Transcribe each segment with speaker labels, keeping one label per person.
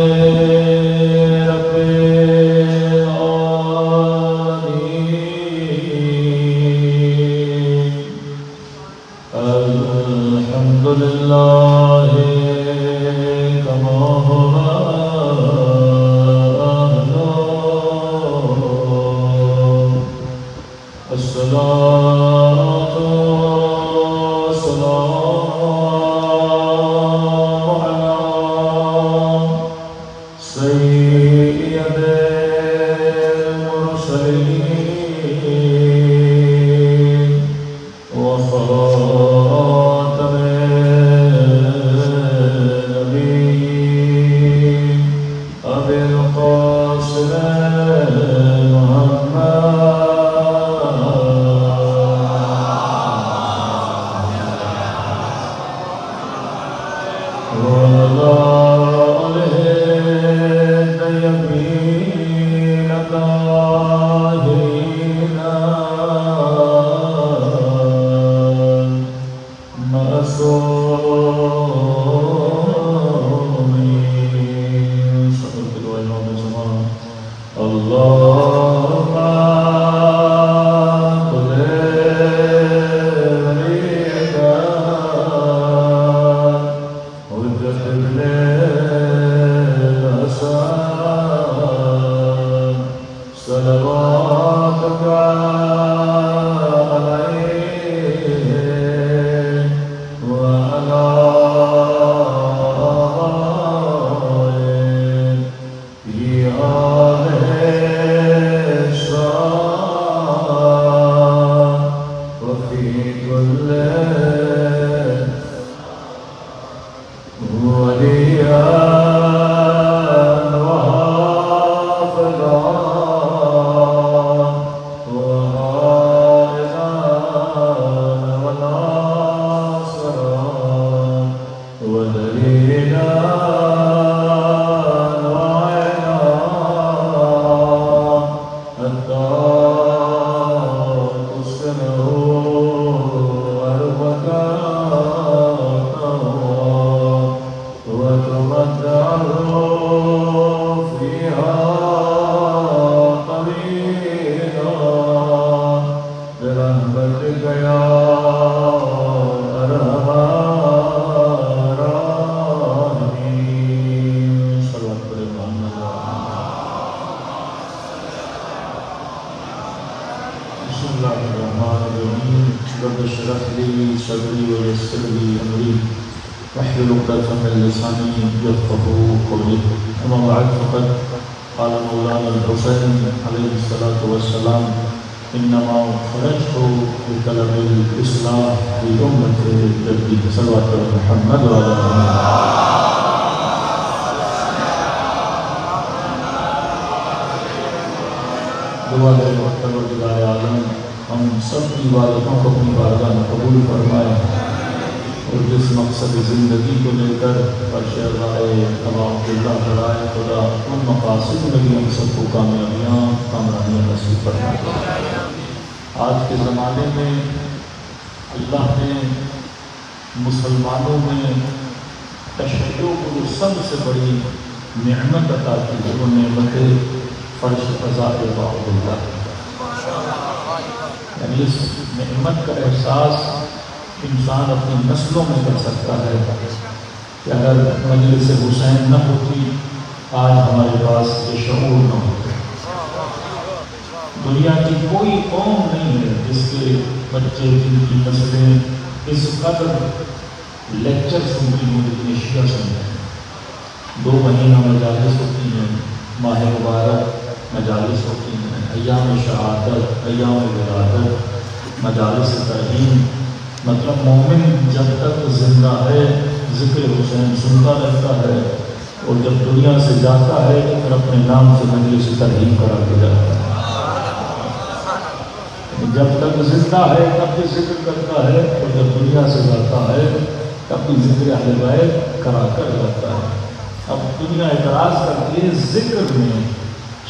Speaker 1: رب العالمين الحمد لله كما هو أهله الصلاة والسلام على سيد المرسلين وخاتم النبيين أبي القاسم وعلى آله الطيبين الطاهرين المعصومين صدق الإمام الزمان اللهم صل عليك وجدد للأسان صلواتك عليه وعلى آله في هذه الساعة وفي كل وليا وحافظا وعائلا وناصرا ودليلا وعينا حتى تسكنه أرضك وتمتعه فيها طويلا برحمتك يا أرحم الراحمين صلوات محمد بسم الله الرحمن الرحيم رب اشرح لي صدري ويسر لي أمري واحلل عقدة من لساني يفقهوا قولي أما بعد فقد قال مولانا الحسين عليه الصلاة والسلام إنما خرجت بطلب الإصلاح لأمة جدي صلوات محمد وعلى آله دعا دے پروردگار عالم ہم سب کی عبادتوں کو اپنی بارگاہ میں قبول فرمائے اور جس مقصد زندگی کو لے کر فرش رائے تمام اللہ رائے خدا ان مقاصد میں بھی ہم سب کو کامیابیاں نصیب فرمائے۔ آج کے زمانے میں اللہ نے مسلمانوں میں تشیع کو سب سے بڑی نعمت عطا کی ہے، وہ نعمت فرش فضا بعد اللہ، یعنی اس نعمت کا احساس انسان اپنی نسلوں میں کر سکتا ہے کہ اگر مجلس حسین نہ ہوتی آج ہمارے پاس یہ شعور نہ ہوتا۔ دنیا کی کوئی قوم نہیں ہے جس کے بچے جن کی نسلیں اس قدر لیکچر سنتی ہوں جتنے شیعہ سنتے ہیں۔ 2 مہینہ مجالس ہوتی ہیں، ماہ مبارک مجالس ہوتی ہیں، ایام شہادت، ایام ولادت، مجالس ترحیم، مطلب مومن جب تک زندہ ہے ذکر حسین سنتا رہتا ہے، اور جب دنیا سے جاتا ہے تو پھر اپنے نام سے مجلس ترحیم کرا کے جاتا ہے۔ جب تک زندہ ہے تب بھی ذکر کرتا ہے، اور جب دنیا سے جاتا ہے تب بھی ذکر اہل بیت کرا کر جاتا ہے۔ اب دنیا اعتراض کرتی ہے ذکر میں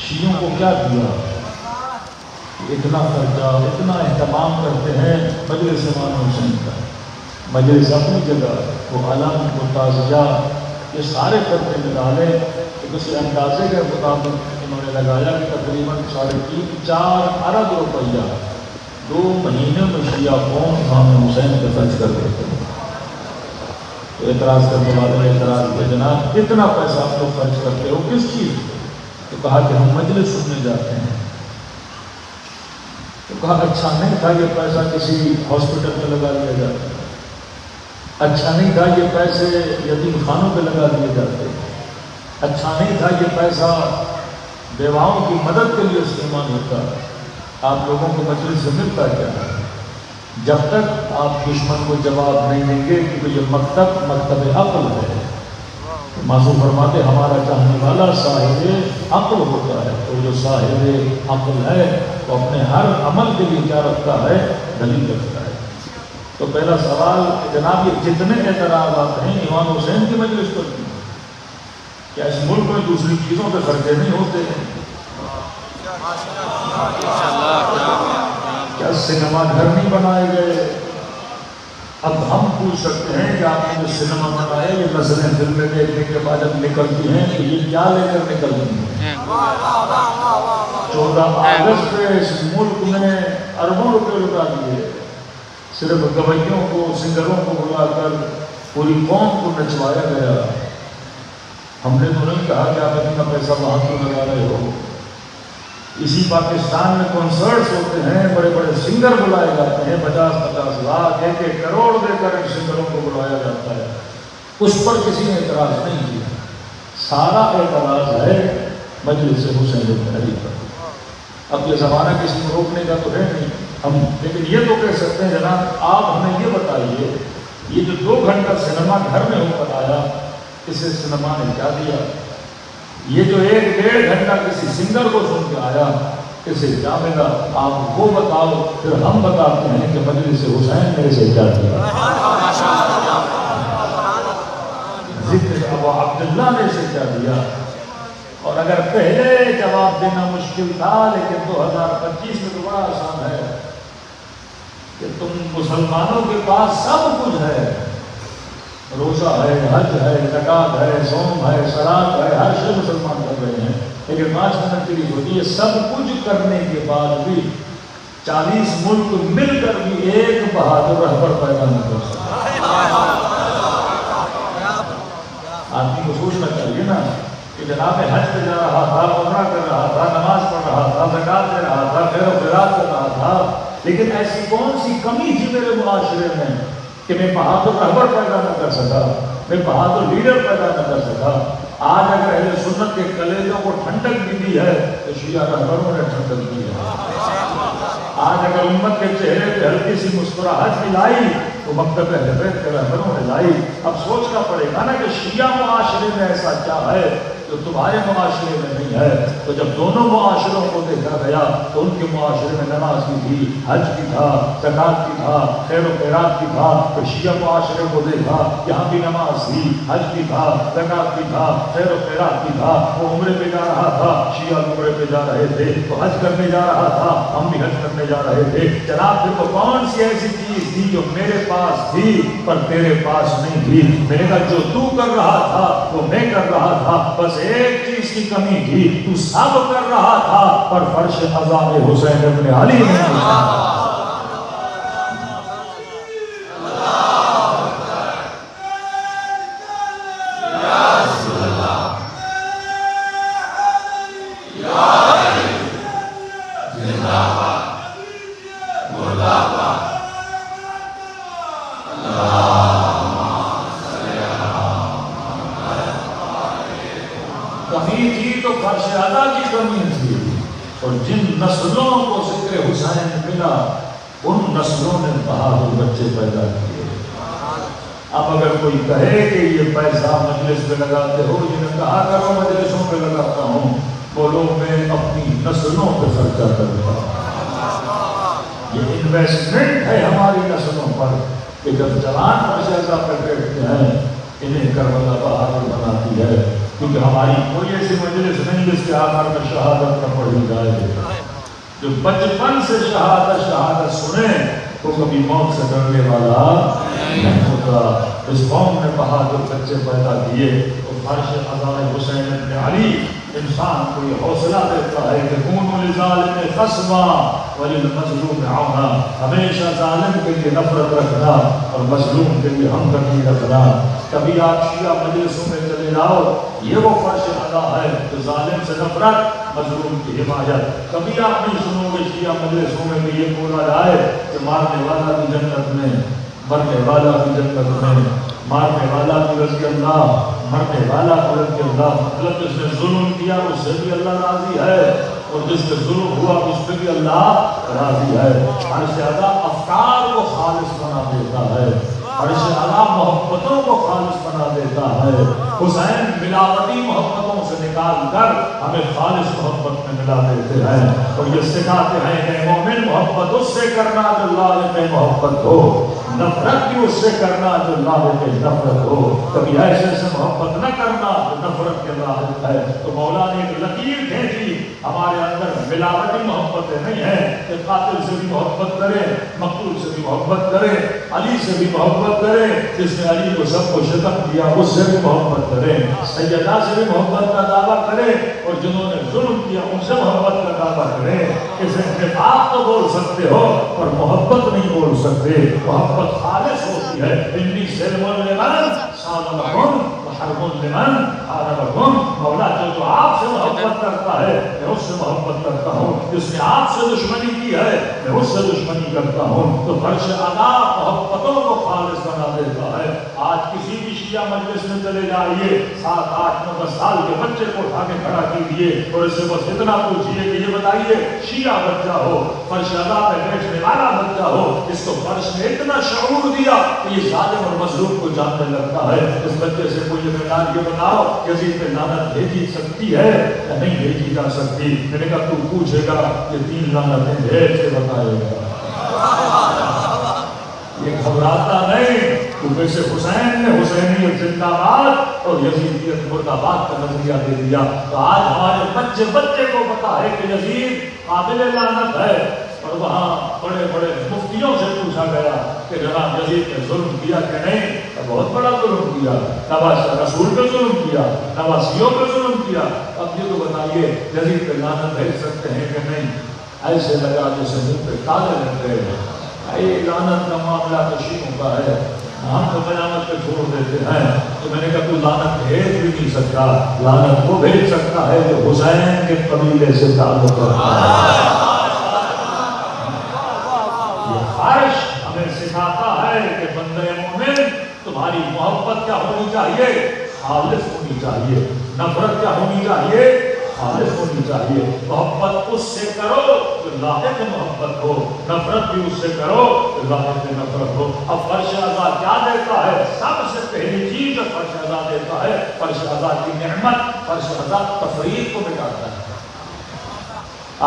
Speaker 1: شیعوں کو کیا دیا، اتنا خرچہ اتنا اہتمام کرتے ہیں مجلس امام حسین کا، مجلس اپنی جگہ، وہ علم وہ تعزیہ یہ سارے کرتے نکالے، کسی اندازے کے مطابق انہوں نے لگایا کہ تقریباً 3.5-4 ارب روپیہ 2 مہینے میں شیعہ قوم امام حسین پہ خرچ کر دیتے ہیں۔ تو اعتراض کرنے والے نے اعتراض کیا جناب کتنا پیسہ آپ لوگ خرچ کرتے ہو کس چیز پہ؟ تو کہا کہ ہم مجلس سننے جاتے ہیں۔ تو کہا اچھا نہیں تھا یہ پیسہ کسی ہاسپٹل میں لگا دیا جاتا، اچھا نہیں تھا یہ پیسے یتیم خانوں پہ لگا دیے جاتے، اچھا نہیں تھا یہ پیسہ بیواؤں کی مدد کے لیے استعمال ہوتا، آپ لوگوں کو مجلس سے ملتا کیا ہے؟ جب تک آپ دشمن کو جواب نہیں دیں گے کیونکہ یہ مکتب عقل ہے۔ معصوم فرماتے ہمارا چاہنے والا صاحب عقل ہوتا ہے، تو جو صاحب عقل ہے وہ اپنے ہر عمل کے لیے کیا رکھتا ہے؟ دلیل رکھتا ہے۔ تو پہلا سوال جناب یہ جتنے اعتراضات ہیں امام حسین کی مجلس پر کی، کیا اس ملک میں دوسری چیزوں پہ خرچے نہیں ہوتے ہیں؟ کیا سینما گھر نہیں بنائے گئے؟ اب ہم پوچھ سکتے ہیں کہ آپ نے جو سینما بنایا یہ نسلیں فلمیں دیکھنے کے بعد جب نکلتی ہیں تو یہ کیا لے کر نکلتی ہیں؟ 14 اگست پہ اس ملک میں اربوں روپے لٹا دیے، صرف گویوں کو سنگروں کو بلا کر پوری قوم کو نچوایا گیا۔ ہم نے تو نہیں کہا کہ آپ اتنا پیسہ وہاں کیوں لگا رہے ہو؟ اسی پاکستان میں کنسرٹس ہوتے ہیں، بڑے بڑے سنگر بلائے جاتے ہیں، 50-50 لاکھ 1-1 کروڑ دے کر ان سنگروں کو بلایا جاتا ہے، اس پر کسی نے اعتراض نہیں کیا۔ سارا اعتراض ہے مجلس حسین بن علی پر۔ اب یہ زمانہ کسی کو روکنے کا تو ہے نہیں، ہم لیکن یہ تو کہہ سکتے ہیں جناب آپ ہمیں یہ بتائیے یہ جو 2 گھنٹہ سینما گھر میں ہو کر آیا اسے سینما نے کیا دیا؟ یہ جو 1-1.5 گھنٹہ کسی سنگر کو سن کے آیا اسے کیا ملا؟ آپ وہ بتاؤ، پھر ہم بتاتے ہیں کہ مجلس حسین نے اسے کیا دیا۔ ذکر ابو عبداللہ نے اسے کیا دیا؟ اور اگر پہلے جواب دینا مشکل تھا لیکن 2025 میں تو بڑا آسان ہے کہ تم مسلمانوں کے پاس سب کچھ ہے، روزہ ہے، حج ہے، زکات ہے، صوم ہے، صلاۃ ہے، ہر شے مسلمان کر رہے ہیں، لیکن 5 منٹ کے لیے ہوتی ہے۔ سب کچھ کرنے کے بعد بھی 40 ملک مل کر بھی ایک بہادر رہبر پیدا نہ کر سکتے۔ آدمی کو سوچنا چاہیے نا کہ جناب حج پہ جا رہا تھا، عمرہ کر رہا تھا، نماز پڑھ رہا تھا، زکات دے رہا تھا، خیر و خیرات کر رہا تھا، لیکن ایسی کون سی کمی تھی میرے معاشرے میں کہ میں بہادر رہبر پیدا نہ کر سکا، میں بہادر لیڈر پیدا نہ کر سکا؟ آج اگر اہل سنت کے کلیجوں کو ٹھنڈک بھی دی ہے تو شیعہ رہبروں نے ٹھنڈک دی ہے۔ آج اگر امت کے چہرے پہ ہلکی سی مسکراہٹ بھی لائی تو مکتب اہل بیت کے رہبروں نے لائی۔ اب سوچنا پڑے گا نا کہ شیعہ معاشرے میں ایسا کیا ہے جو تمہارے معاشرے میں نہیں ہے؟ تو جب دونوں معاشروں کو دیکھا گیا تو ان کے معاشرے میں نماز کی تھی، حج کی تھا، زکات کی تھا، خیر و خیرات کی تھا، تو شیعہ معاشرے کو دیکھا یہاں بھی نماز تھی، حج کی تھا، زکات کی تھا، خیر و خیرات کی تھا۔ وہ عمرے پہ جا رہا تھا، شیعہ عمرے پہ جا رہے تھے، وہ حج کرنے جا رہا تھا، ہم بھی حج کرنے جا رہے تھے۔ جناب پھر وہ کون سی ایسی چیز تھی جو میرے پاس تھی پر تیرے پاس نہیں تھی؟ میں نے کہا جو تو کر رہا تھا وہ میں کر رہا تھا، بس ایک چیز کی کمی تھی، تو سب کر رہا تھا پر فرش عذاب حسین ابن علی نہیں تھا۔ کمی تھی تو فرش اعلیٰ کی کمی تھی، اور جن نسلوں کو ذکر حسین ملا ان نسلوں نے بہادر بچے پیدا کیے۔ اب اگر کوئی کہے کہ یہ پیسہ مجلس پہ لگاتے ہو، جنہیں کہا کرو مجلسوں پہ لگاتا ہوں، بولو میں اپنی نسلوں پہ خرچہ کرتا ہوں۔ یہ انویسٹمنٹ ہے ہماری نسلوں پر کہ جب جوان فرشیزہ پہ بیٹھتے ہیں انہیں کربلا بہادر بناتی ہے، کیونکہ ہماری کوئی ایسی مجلس نہیں جس کے آخر میں شہادت نہ پڑھی جائے۔ جو بچپن سے شہادت سنے تو کبھی موت سے ڈرنے والا نہیں ہوتا۔ اس قوم نے بہادر بچے پیدا کیے، فرش عزائے حسین ابن علی انسان کو یہ حوصلہ دیتا ہے کہ کونوا للظالم خصما وللمظلوم عونا، ہمیشہ ظالم کے لیے نفرت رکھنا اور مظلوم کے لیے ہمدردی رکھنا۔ کبھی آپ شیعہ مجلسوں میں چلے جاؤ، یہ وہ فرش ادا ہے کہ ظالم سے نفرت، مظلوم کی حمایت۔ کبھی آپ نہیں سنو گے شیعہ مجلسوں میں بھی یہ بولا جائے کہ مارنے والا بھی جنت میں، مرنے والا بھی جنت میں، مارنے والا بھی رضی اللہ، مرنے والا بھی رضی اللہ۔ مطلب جس نے ظلم کیا اس سے بھی اللہ راضی ہے، اور جس سے ظلم ہوا اس پہ بھی اللہ راضی ہے۔ عرش اعلیٰ افکار کو خالص بنا دیتا ہے، عرش اعلیٰ محبتوں کو خالص بنا دیتا ہے۔ حسین ملاوٹی محبتوں سے نکال کر ہمیں خالص محبت میں ملا دیتے ہیں، اور یہ سکھاتے ہیں کہ مومن محبت اس سے کرنا جو اللہ پہ محبت ہو، نفرت بھی اس سے کرنا جو اللہ پہ نفرت ہو، کبھی ایسے سے محبت نہ کرنا جو نفرت کے لاحق ہے۔ تو مولا نے ایک لکیر کھینچی، ہمارے اندر ملاوٹی محبتیں نہیں ہیں کہ قاتل سے بھی محبت کرے، مقتول سے بھی محبت کرے، علی سے بھی محبت کرے، جس نے علی کو سب کو شتم کیا اس سے بھی محبت کرے، سیدہ سے بھی محبت کا دعویٰ کرے، اور جنہوں نے ظلم کیا ان سے محبت کا دعویٰ کرے۔ اسے اتفاق تو بول سکتے ہو پر محبت نہیں بول سکتے۔ محبت خالص ہوتی ہے۔ انی سلم لمن صالحہم وحرب لمن حاربہم۔ مولا جو آپ سے محبت کرتا ہے میں اس سے محبت کرتا ہوں، جس نے آپ سے دشمنی کی ہے میں اس سے دشمنی کرتا ہوں۔ تو فرش اعلیٰ محبتوں کو خالص بنا دیتا ہے۔ آج کسی بھی شیعہ مجلس میں چلے جائیے، 7، 8، 9، 10 سال کے بچے کو اٹھا کے کھڑا کیجیے اور اس سے بس اتنا پوچھیے کہ یہ بتائیے شیعہ بچہ ہو، فرش اعلیٰ پہ بیٹھنے والا بچہ ہو، اس کو فرش نے اتنا شعور دیا کہ یہ ظالم اور مظلوم کو جاننے لگتا ہے۔ اس بچے سے کوئی میدان یہ بتاؤ یزید پہ لعنت بھیجی سکتی ہے یا نہیں بھیجی جا سکتی؟ میں نے کہا تو پوچھے گا یہ 3 لعنتیں بھیج کے بتائے گا۔ یہ گھبراتا نہیں، کیونکہ سے حسین نے حسینیت زندہ باد اور یزیدیت مرد آباد کا نظریہ دے دیا۔ تو آج ہمارے بچے بچے کو پتا ہے کہ یزید قابل لعنت ہے، اور وہاں بڑے بڑے مفتیوں سے پوچھا گیا کہ جناب یزید نے ظلم کیا کہ نہیں؟ بہت بڑا ظلم کیا، نواسہ رسول پہ ظلم کیا، نواسیوں پہ ظلم کیا۔ اب یہ تو بتائیے یزید پہ لعنت بھیج سکتے ہیں کہ نہیں؟ ایسے لگا جیسے منہ پہ تالے لگ گئے ہیں۔ یہ لعنت کا معاملہ تو شیعوں کا ہے، ہم تو قیامت پہ چھوڑ دیتے ہیں۔ تو میں نے کہا تو لعنت بھیج بھی نہیں سکتا، لعنت وہ بھیج سکتا ہے جو حسین کے قبیلے سے تعلق رکھتا ہے۔ یہ خواہش ہمیں سکھاتا ہے کہ بندے مومن تمہاری محبت کیا ہونی چاہیے؟ خالص ہونی چاہیے۔ نفرت کیا ہونی چاہیے؟ خالص ہونی چاہیے۔ محبت اس سے کرو جو لائق محبت ہو، نفرت بھی اس سے کرو جو لائق نفرت ہو۔ اب فرش اعلیٰ کیا دیتا ہے؟ سب سے پہلی چیز جو فرش اعلیٰ دیتا ہے، فرش اعلیٰ کی نعمت، فرش اعلیٰ تفریق کو مٹاتا ہے۔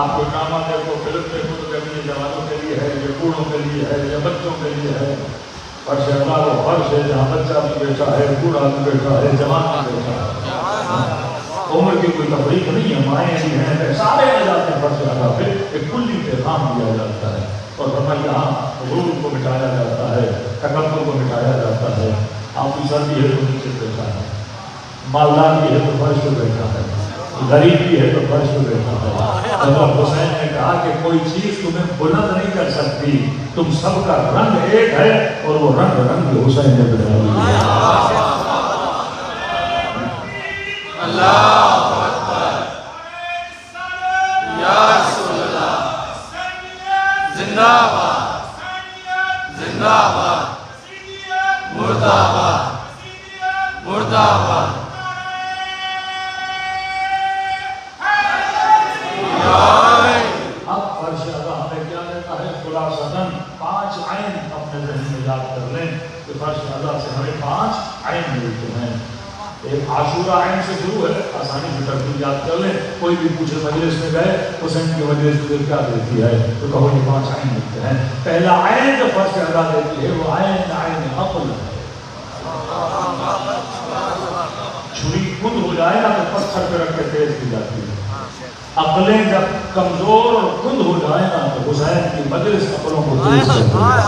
Speaker 1: آپ کو ڈرامہ دیکھو، فلم دیکھو تو کبھی یہ جوانوں کے لیے ہے، یہ بوڑھوں کے لیے ہے، یا بچوں کے لیے ہے۔ فرش اعلیٰ وہ فرش ہے جہاں بچہ بھی بیٹھا ہے، بوڑھا بھی بیٹھا ہے، جوان بھی بیٹھا ہے۔ عمر کی کوئی تفریق نہیں ہے، مائیں بھی ہیں، سارے آ جاتے ہیں فرش اعلیٰ پہ۔ ایک کلی پیغام دیا جاتا ہے، اور ہمارے یہاں غرور کو مٹایا جاتا ہے، تکبر کو مٹایا جاتا ہے۔ آفیسر بھی ہے تو نیچے بیٹھا ہے، مالدار بھی ہے تو فرش پہ بیٹھا ہے، غریب بھی ہے تو فرش پہ بیٹھا ہے۔ حضرت حسین نے کہا کہ کوئی چیز تمہیں بلند نہیں کر سکتی، تم سب کا رنگ ایک ہے، اور وہ رنگ حسین نے بنایا۔ اللہ اکبر، یا رسول اللہ، زندہ باد، زندہ باد، مردہ باد، مردہ باد۔ اب فرش اعلیٰ ہمیں کیا دیتا ہے؟ خلاصتاً 5 عین اپنے ذہن میں یاد کر لیں کہ فرش اعلیٰ سے ہمیں 5 عین ملتے ہیں۔ ایک عاشورہ عین سے شروع ہے، آسانی سے ترتیب یاد کر لیں۔ کوئی بھی پوچھے مجلس میں گئے حسین کی مجلس میں کیا دیتی ہے تو کہو یہ 5 عین ملتے ہیں۔ پہلا عین جو فرش اعلیٰ دیتی ہے وہ عین عقل ہے۔ چھری خود ہو جائے نا تو پتھر پہ رکھ کے تیز کی جاتی ہے، عقلیں جب کمزور اور خود ہو جائے نا تو حسین کی مجلس عقلوں کو تیز کرتی ہے۔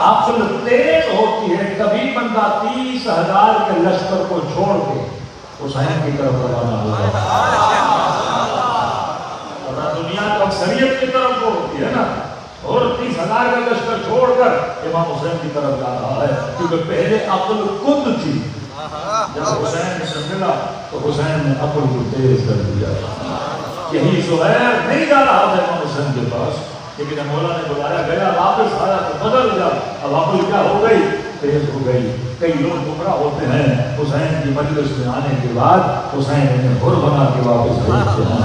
Speaker 1: عقل تیز ہوتی ہے، کبھی بندہ 30,000 کے لشکر کو چھوڑ کے حسین کی طرف روانہ ہوگا، اور دنیا تو اکثریت کی طرف ہوتی ہے نا، اور 30,000 کا لشکر چھوڑ کر امام حسین کی طرف جا رہا ہے، کیونکہ پہلے عقل کند تھی، جب حسین سے ملا تو حسین نے عقل کو تیز کر دیا۔ یہی زہیر نہیں جا رہا تھا امام حسین کے پاس، لیکن مولا نے بلایا، گیا واپس آیا تو بدل گیا، اب عقل کیا ہو گئی؟ تیز ہو گئی۔ کئی لوگ گمراہ ہوتے ہیں، حسین کی مجلس میں آنے کے بعد حسین انہیں حر بنا کے واپس بھیجتے ہیں،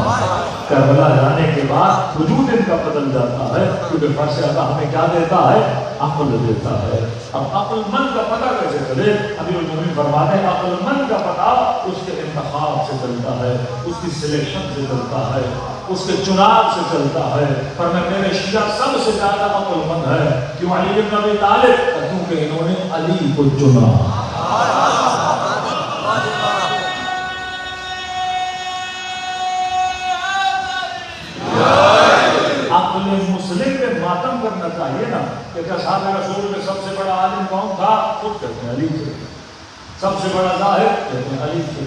Speaker 1: کربلا جانے کے بعد وجود ان کا بدل جاتا ہے، کیونکہ فرش اللہ ہمیں کیا دیتا ہے؟ عقل دیتا ہے۔ اب عقل مند کا پتہ کیسے چلے؟ امیر المومنین فرماتے ہیں عقل مند کا پتہ اس کے انتخاب سے چلتا ہے، اس کی سلیکشن سے چلتا ہے، اس کے چناؤ سے چلتا ہے۔ پر میرے شیعہ سب سے زیادہ عقل مند ہے، کیوں؟ علی بن ابی طالب، کیونکہ انہوں نے علی کو چنا۔ عقل مسلم پہ ماتم کرنا چاہیے نا، کہ اصحاب رسول میں سب سے بڑا عالم کون تھا؟ خود کہتے ہیں علی تھے، سب سے بڑا زاہد کہتے ہیں علی تھے،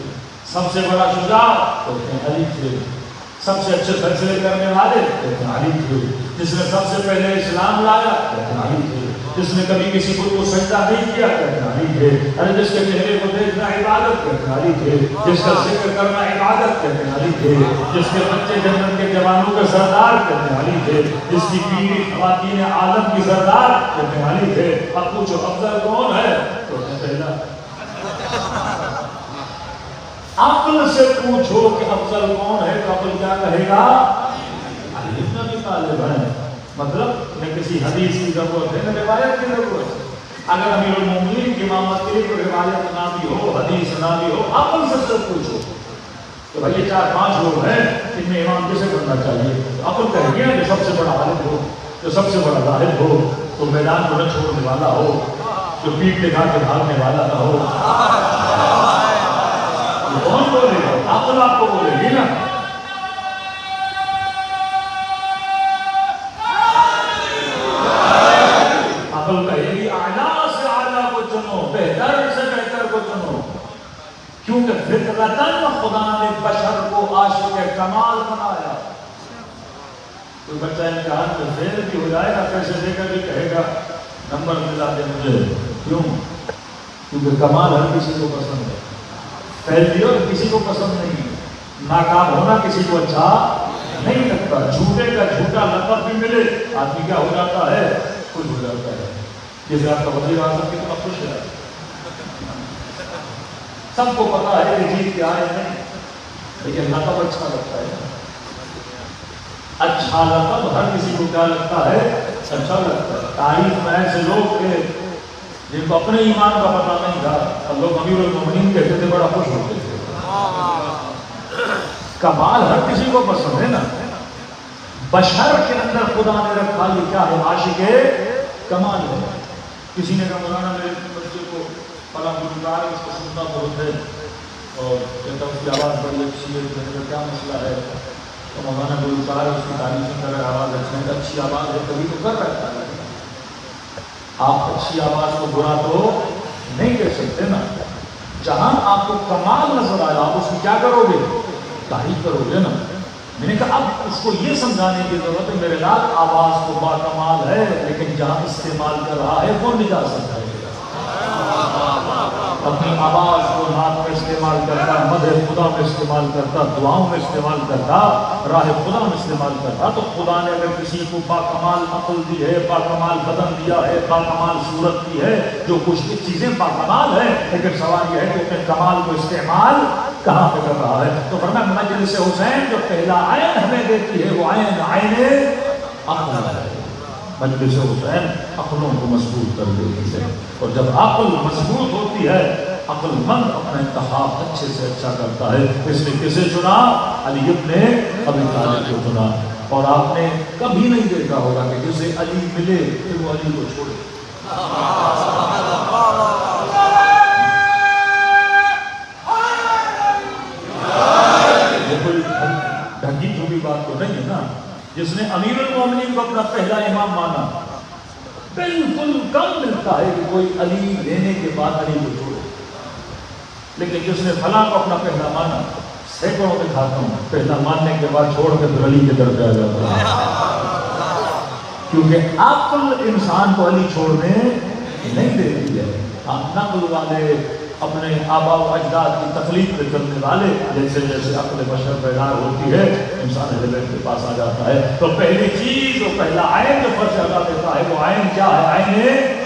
Speaker 1: سب سے بڑا شجاع کہتے ہیں علی تھے، سب سے اچھے فیصلے کرنے والے کہتے ہیں علی تھے، جس نے سب سے پہلے اسلام لایا کہتے ہیں علی تھے، جس نے کبھی کسی کو سجدہ نہیں کیا کہتے ہیں علی تھے، ارے جس کے چہرے کو دیکھنا عبادت کہتے ہیں علی تھے، جس کا ذکر کرنا عبادت کہتے ہیں علی تھے، جس کے بچے جنت کے جوانوں کے سردار کہتے ہیں علی تھے، جس کی بیوی خواتین عالم کی سردار کہتے ہیں علی تھے۔ اب پوچھو افضل کون ہے؟ تو پہلا عقل سے پوچھو کہ افضل کون ہے تو عقل کیا کہے گا؟ علی بن ابی طالب ہے۔ مطلب نہ کسی حدیث کی ضرورت ہے نہ روایت کی ضرورت ہے۔ اگر امیر المومنین کی امامت کے لیے روایت نہ بھی ہو، حدیث نہ بھی ہو، عقل سے صرف پوچھو کہ بھائی یہ 4-5 لوگ ہیں، ان میں امام کسے کرنا چاہیے؟ عقل کہے گیا جو سب سے بڑا عالم ہو، جو سب سے بڑا زاہد ہو، تو میدان کو نہ چھوڑنے والا ہو، جو پیٹ دکھا کے بھاگنے والا نہ ہو۔ کون بولے گا؟ عقل آپ کو بولے گی نا۔ عقل کہے گی اعلیٰ سے اعلیٰ کو چنو، بہتر سے بہتر کو چنو، کیونکہ فطرتاً خدا نے بشر کو عاشق کمال بنایا۔ کوئی بچہ امتحان میں فیل بھی ہو جائے گا، پیسے دے کر بھی کہے گا نمبر ملا دے مجھے، کیوں؟ کیونکہ کمال ہر کسی کو پسند ہے، فیل بھی ہو کسی کو پسند نہیں، ناکام ہونا کسی کو اچھا نہیں لگتا، جھوٹے کا جھوٹا لقب بھی ملے آدمی کیا ہو جاتا ہے؟ خوش ہو جاتا ہے۔ جیسے آپ کا وزیر اعظم کتنا خوش ہے، سب کو پتا ہے کہ جیت کے آئے نہیں، لیکن لقب اچھا لگتا ہے۔ اچھا لقب ہر کسی کو کیا لگتا ہے؟ اچھا لگتا ہے۔ تاریخ میں ایسے لوگ تھے جن کو اپنے ایمان کا پتہ نہیں تھا، اور لوگ امیر المومنین کہتے تھے، بڑا خوش ہوتے تھے۔ کمال ہر کسی کو پسند ہے نا، بشر کے اندر خدا نے رکھا، یہ کیا ہے؟ عاشق کمال ہے۔ کسی نے کہا مولانا میرے بچے کو فلاں گلوکار اس کو سننا بہت ہے اور کہتا اس کی آواز بڑی اچھی ہے، میں نے کہا کیا مسئلہ ہے؟ تو مولانا گلوکار اس کی تعریف کر رہا، آواز اچھی ہے، اچھی آواز ہے کبھی تو کر رہتا ہے، آپ اچھی آواز کو برا تو نہیں کہہ سکتے نا۔ جہاں آپ کو کمال نظر آیا آپ اس کی کیا کرو گے؟ تعریف کرو گے نا۔ میں نے کہا اب اس کو یہ سمجھانے کی ضرورت ہے میرے لال آواز تو با کمال ہے، لیکن جہاں استعمال کر رہا ہے وہ نہیں جا سکتا ہے۔ اپنی آواز کو نعت میں استعمال کرتا، مدح خدا میں استعمال کرتا، دعاؤں میں استعمال کرتا، راہ خدا میں استعمال کرتا، تو خدا نے اگر کسی کو باکمال عقل دی ہے، باکمال بدن دیا ہے، باکمال صورت دی ہے، جو کچھ چیزیں باکمال ہیں، لیکن سوال یہ ہے کہ اپنے کمال کو استعمال کہاں پہ کر رہا ہے؟ تو فرمایا مجلس حسین جو پہلا عین ہمیں دیتی ہے وہ عین عقل ہے۔ مجلس حسین عقلوں کو مضبوط کر دیتی ہے، اور جب عقل مضبوط ہوتی ہے عقل مند اپنا انتخاب اچھے سے اچھا کرتا ہے۔ اس نے کسے چنا؟ علی ابن ابی طالب کو چنا۔ اور آپ نے کبھی نہیں دیکھا ہوگا کہ جسے علی ملے پھر وہ علی کو چھوڑے۔ یہ کوئی ڈھکی چھوٹی بات تو نہیں ہے نا۔ جس نے امیر المومنین کو اپنا پہلا امام مانا، بالکل کم ملتا ہے کہ کوئی علی لینے کے بعد علی کو چھوڑے، لیکن جس نے فلاں کو اپنا پہلا مانا، سینکڑوں کے کھاتا ہوں پہلا ماننے کے بعد چھوڑ کے پھر علی کے در پہ آ جاتا ہے، کیونکہ عقل انسان کو علی چھوڑنے نہیں دیتی ہے۔ نقل والے اپنے آباء و اجداد کی تقلید پہ چلنے والے، جیسے جیسے عقل بشر بیدار ہوتی ہے انسان اہل بیت کے پاس آ جاتا ہے۔ تو پہلی چیز اور پہلا عین جو فرض ادا دیتا ہے وہ عین کیا ہے؟ عین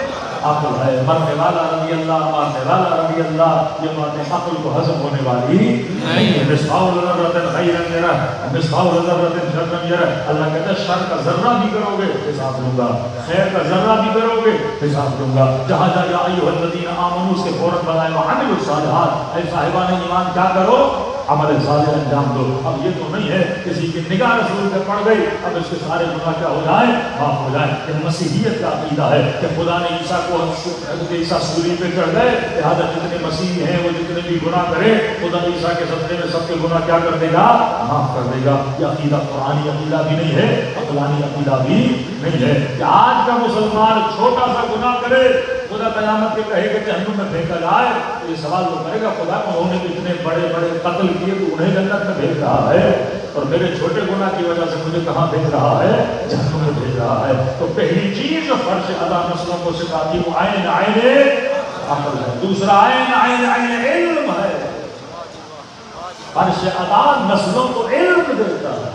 Speaker 1: عقل ہے۔ مرنے والا رضی اللہ، مارنے والا رضی اللہ، یہ باتیں عقل کو ہضم ہونے والی نہیں ہے۔ مثقال ذرۃ خیرا یرہ، مثقال ذرۃ شرا یرہ، اللہ کہتا ہے شر کا ذرہ بھی کرو گے حساب لوں گا، خیر کا ذرہ بھی کرو گے حساب لوں گا۔ جہاں جا یا ایھا الذین آمنوا اس کے فوراً بنائے وعملوا الصالحات، اے صاحبان ایمان کیا کرو؟ عمل صالح انجام دو۔ اب یہ تو نہیں ہے کسی کی نگاہ رسول پہ پڑ گئی اب اس کے سارے گناہ کیا ہو جائیں؟ معاف ہو جائیں۔ یہ مسیحیت کا عقیدہ ہے کہ خدا نے عیسیٰ کو، حضرت عیسیٰ سولی پہ چڑھ گئے لہٰذا جتنے مسیح ہیں وہ جتنے بھی گناہ کرے خدا عیسیٰ کے صدقے میں سب کے گناہ کیا کر دے گا؟ معاف کر دے گا۔ یہ عقیدہ قرآنی عقیدہ بھی نہیں ہے، عقلانی عقیدہ بھی نہیں ہے کہ آج کا مسلمان چھوٹا سا گناہ کرے خدا قیامت کے کہے کہ جہنم میں پھینکا جائے تو یہ سوال تو کرے گا خدا انہوں نے اتنے بڑے بڑے قتل کیے تو انہیں جنت میں بھیج رہا ہے اور میرے چھوٹے گناہ کی وجہ سے مجھے کہاں بھیج رہا ہے؟ جہنم میں بھیج رہا ہے۔ تو پہلی چیز جو فرض ادا نسلوں کو سکھاتی وہ عین عقل ہے۔ دوسرا عین علم ہے۔ فرض ادا نسلوں کو علم دیتا ہے،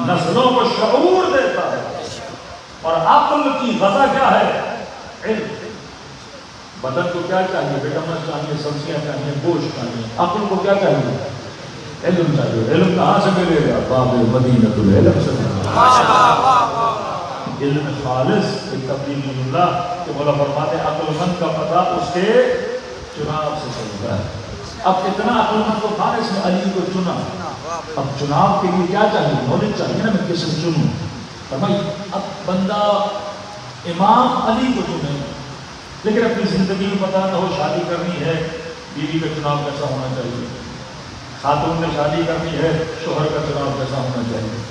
Speaker 1: نسلوں کو شعور دیتا ہے، اور عقل کی غذا کیا ہے؟ علم۔ بدن کو کیا چاہیے؟ وٹامن چاہیے، سبزیاں چاہیے، گوشت چاہیے۔ عقل کو کیا چاہیے؟ علم چاہیے۔ علم کہاں سے ملے گا؟ باب مدینۃ العلم سے۔ علم خالص تبدیلی اللہ کہ مولا فرماتے ہیں عقل مند کا پتہ اس کے چناؤ سے چلتا ہے۔ اب اتنا عقل مند کو تھا اس نے علی کو چنا، اب چناؤ کے لیے کیا چاہیے؟ نالج چاہیے نا، میں کس سے چنوں؟ فرمائی اب بندہ امام علی کو چنے لیکن اپنی زندگی میں پتہ نہ ہو شادی کرنی ہے، بیوی کا چناؤ کیسا ہونا چاہیے؟ خاتون نے شادی کرنی ہے، شوہر کا چناؤ کیسا ہونا چاہیے؟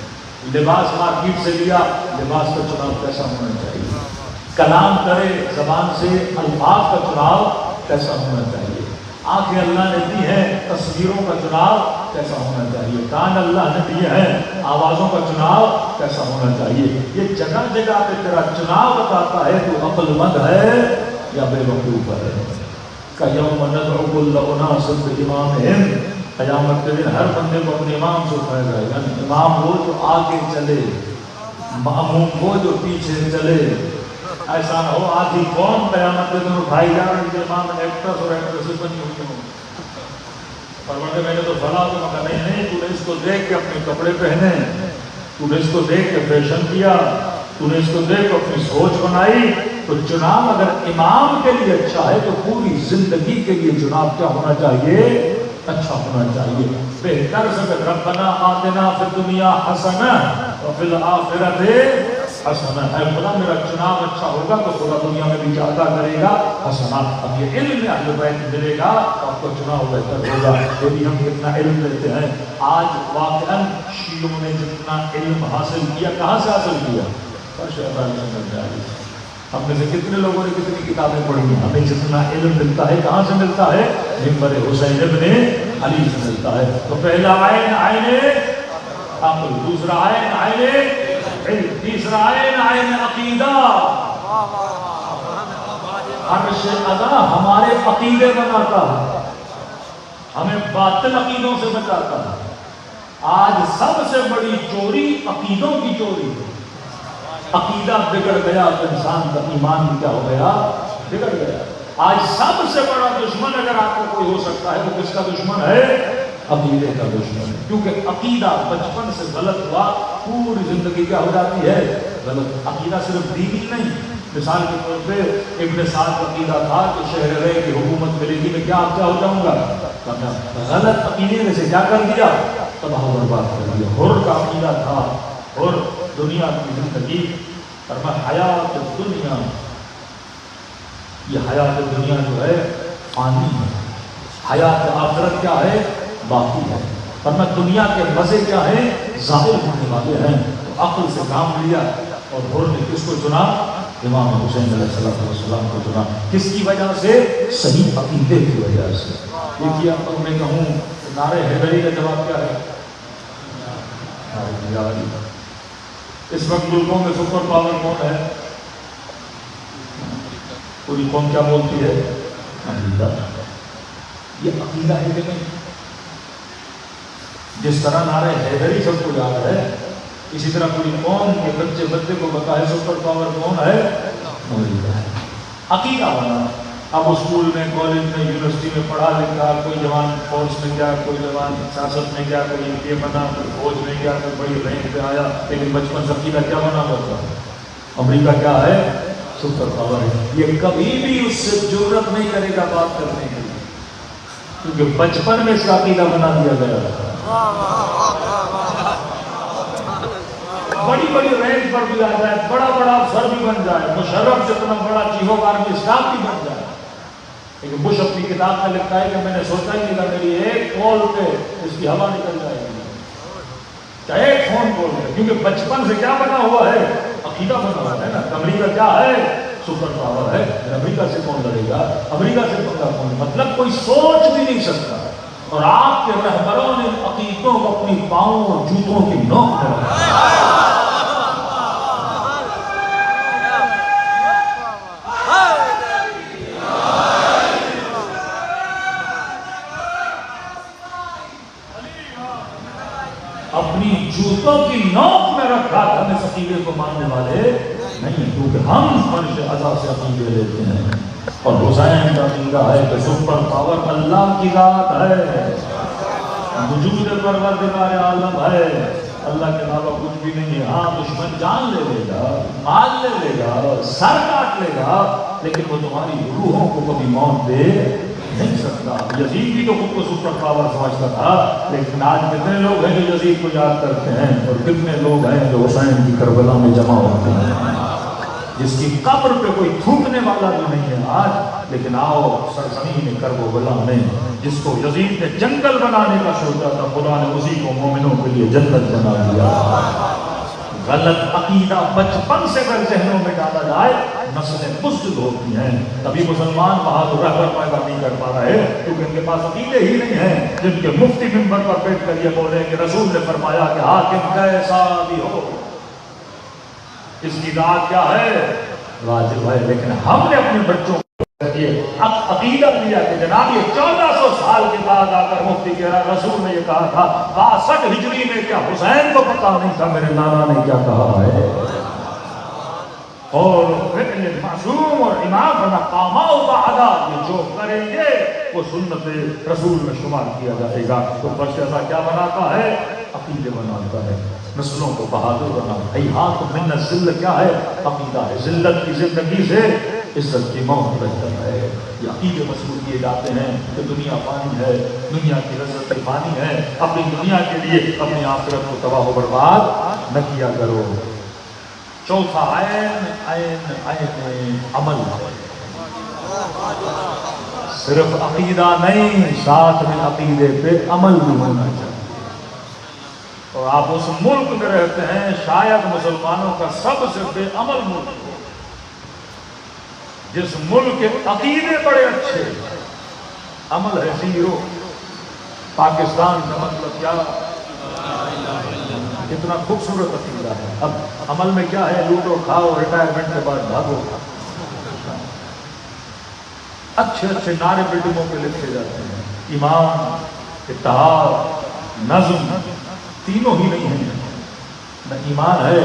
Speaker 1: لباس مارکیٹ سے لیا، لباس کا چناؤ کیسا ہونا چاہیے؟ کلام کرے زبان سے، الفاظ کا چناؤ کیسا ہونا چاہیے؟ آنکھیں اللہ نے دی ہیں، تصویروں کا چناؤ کیسا ہونا چاہیے؟ کان اللہ نے دیے ہیں، آوازوں کا چناؤ کیسا ہونا چاہیے؟ یہ جگہ جگہ پہ تیرا چناؤ بتاتا ہے تو عقل مند ہے یا بے وقوف ہے۔ کہ یوم ندعو کل اناس بامامہم، قیامت کے دن ہر بندے کو اپنے امام سے اٹھایا جائے گا۔ امام وہ جو آگے چلے، مأموم وہ جو پیچھے چلے۔ ایسا نہ ہو آدھی قوم قیامت کے دن اٹھائی جا رہی ہے، امام ایکٹرس اور ایکٹریسز بنی ہوئی ہوں، فرماتے میں نے تو فلاں کو کہا نہیں تو نے اس کو دیکھ کے اپنے کپڑے پہنے، تو نے اس کو دیکھ کے فیشن کیا، تو نے اس کو دیکھ کے اپنی سوچ بنائی۔ تو چناؤ اگر امام کے لیے اچھا ہے تو پوری زندگی کے لیے چناؤ کیا ہونا چاہیے؟ اچھا ہونا چاہیے۔ بہتر سے ربنا آتنا فی الدنیا حسنہ وفی الآخرۃ حسنہ، اے خدا میرا چناؤ اچھا ہوگا تو خدا دنیا میں بھی کیا عطا کرے گا؟ حسنہ۔ اب یہ علم اہل بیت ملے گا تو آپ کو چناؤ بہتر ہوگا۔ یعنی ہم اتنا علم لیتے ہیں، آج واقعاً شیعوں نے جتنا علم حاصل کیا کہاں سے حاصل کیا؟ ہم میں سے کتنے لوگوں نے کتنی کتابیں پڑھی ہیں؟ ہمیں جتنا علم ملتا ہے کہاں سے ملتا ہے؟ منبر حسین ابن علی سے ملتا ہے۔ تو پہلا عین عقل، دوسرا عین علم، تیسرا عین عقیدہ۔ عرش ادا ہمارے عقیدے بناتا ہے، ہمیں باطل عقیدوں سے بچاتا ہے۔ آج سب سے بڑی چوری عقیدوں کی چوری ہے۔ عقیدہ بگڑ گیا تو انسان کا ایمان بھی کیا ہو گیا؟ بگڑ گیا۔ آج سب سے بڑا دشمن اگر آپ کو کوئی ہو سکتا ہے وہ کس کا دشمن ہے؟ عقیدے کا دشمن ہے، کیونکہ عقیدہ بچپن سے غلط ہوا پوری زندگی کیا ہو جاتی ہے؟ غلط۔ عقیدہ صرف دینی نہیں، مثال کے طور پہ ابن سعد کا عقیدہ تھا کہ شہر رے کی حکومت ملے گی میں کیا ہو جاؤں گا؟ غلط عقیدے میں سے کیا کر دیا؟ تباہ و برباد کر دیا۔ حر کا عقیدہ تھا، اور دنیا کی زندگی فرمایا حیات دنیا، یہ حیات دنیا جو ہے فانی ہے، حیات آخرت کیا ہے؟ باقی ہے۔ فرمایا دنیا کے مزے کیا ہیں؟ ظاہر ہونے والے ہیں۔ تو عقل سے کام لیا اور حر نے کس کو چنا؟ امام حسین علیہ السلام کو چنا. کس کی وجہ سے؟ صحیح عقیدے کی وجہ سے. دیکھیے اب میں کہوں نعرے حیدری کا جواب کیا ہے؟ اس وقت ملکوں میں سپر پاور کون ہے؟ پوری قوم کیا بولتی ہے؟ امریکہ. یہ عقیدہ ہے کہ نہیں؟ جس طرح نعرہ حیدری سب کو یاد ہے، اسی طرح پوری قوم کے بچے بچے کو بتا ہے سپر پاور کون ہے؟ امریکہ ہے. عقیدہ بنا. اب اسکول میں، کالج میں، یونیورسٹی میں پڑھا لکھا، کوئی جوان فورس میں گیا، کوئی جوان سیاست میں گیا، کوئی یہ بنا، کوئی فوج میں گیا، کوئی بڑی رینک پہ آیا، لیکن بچپن سے عقیدہ کیا بنا ہوتا ہے؟ امریکہ کیا ہے؟ سپر پاور ہے. یہ کبھی بھی اس سے جرأت نہیں کرے گا بات کرنے کے لیے، کیونکہ بچپن میں اس کا عقیدہ بنا دیا گیا. بڑی بڑی رینک پر بھی آ جائے، بڑا بڑا افسر بھی بن جائے، مشرف جتنا بڑا چیف آف آرمی اسٹاف بھی بن جائے، لیکن بش اپنی کتاب میں لکھتا ہے کہ میں نے سوچا ہی نہیں تھا میری ایک کال پہ اس کی ہوا نکل جائے گی، چاہے ایک فون کال پہ. کیونکہ بچپن سے کیا بنا ہوا ہے؟ عقیدہ بنا ہوا ہے نا. امریکہ کیا ہے؟ سپر پاور ہے. امریکہ سے کون لڑے گا؟ امریکہ سے پکا کون؟ مطلب کوئی سوچ بھی نہیں سکتا. اور آپ کے رہبروں نے عقیدوں کو اپنی پاؤں اور جوتوں کی نوک پر رکھا. اپنی جوتوں کی نوک میں رکھا تھا. ہم اس عقیدے کو ماننے والے نہیں، کیونکہ ہم فرش عزا سے عقیدے لیتے ہیں. اور حسین کا عقیدہ ہے کہ سپر پاور اللہ کی ذات ہے، وجود پروردگار عالم ہے، اللہ کے علاوہ کچھ بھی نہیں ہے. ہاں دشمن جان لے لے گا، مال لے لے گا، سر کاٹ لے گا، لیکن وہ تمہاری روحوں کو کبھی موت دے نہیں سکتا. یزید بھی تو خود کو سپر پاور سمجھتا تھا، لیکن آج کتنے لوگ ہیں جو یزید کو یاد کرتے ہیں، اور کتنے لوگ ہیں جو حسین کی کربلا میں جمع ہوتے ہیں، جس کی قبر پہ کوئی تھوکنے والا بھی نہیں ہے آج. لیکن آؤ سرزمین کربلا میں جس کو یزید نے جنگل بنانے کا سوچا تھا، خدا نے اسی کو مومنوں کے لیے جنت بنا دیا. غلط عقیدہ بچپن سے اگر ذہنوں میں ڈالا جائے نسلیں بزدل ہوتی ہیں. تبھی مسلمان بہادر رہبر پیدا نہیں کر پا رہے، کیونکہ ان کے پاس عقیدے ہی نہیں ہیں جن کے مفتی منبر پر بیٹھ کر یہ بولے کہ رسول نے فرمایا کہ حاکم کیسا بھی ہو اس کی ذات کیا ہے؟ واجب ہے. لیکن ہم نے اپنے بچوں کو عقیدہ دیا کہ جناب یہ 1400 سال کے بعد آ کر مفتی کہہ رہا رسول نے یہ کہا تھا 62 ہجری میں، کیا حسین کو پتا نہیں تھا میرے نانا نے کیا کہا ہے؟ اور معصوم اور امام بنا قاما بعدا، یہ جو کریں گے وہ سنت رسول میں شمار کیا جائے گا. تو بس ایسا کیا بناتا ہے؟ عقیدے بناتا ہے، نسلوں کو بہادر بناتا ہے. ہاتھ من الذل کیا ہے؟ عقیدہ ہے. ذلت کی زندگی سے عزت کی موت بہتر ہے. یہ عقیدے مسلول کیے جاتے ہیں کہ دنیا فانی ہے، دنیا کی لذت فانی ہے، اپنی دنیا کے لیے اپنی آخرت کو تباہ و برباد نہ کیا کرو. چوتھا عین عمل. صرف عقیدہ نہیں، ساتھ میں عقیدے پہ عمل بھی ہونا چاہیے. اور آپ اس ملک میں رہتے ہیں شاید مسلمانوں کا سب سے بے عمل ملک ہو، جس ملک کے عقیدے بڑے اچھے، عمل ہے زیرو. پاکستان کا مطلب کیا؟ کتنا خوبصورت عقیدہ ہے. اب عمل میں کیا ہے؟ لوٹو کھاؤ، ریٹائرمنٹ کے بعد بھاگو. اچھے اچھے نعرے بلڈنگوں پہ لکھے جاتے ہیں، ایمان، اتحاد، نظم، تینوں ہی نہیں ہیں. نہ ایمان ہے،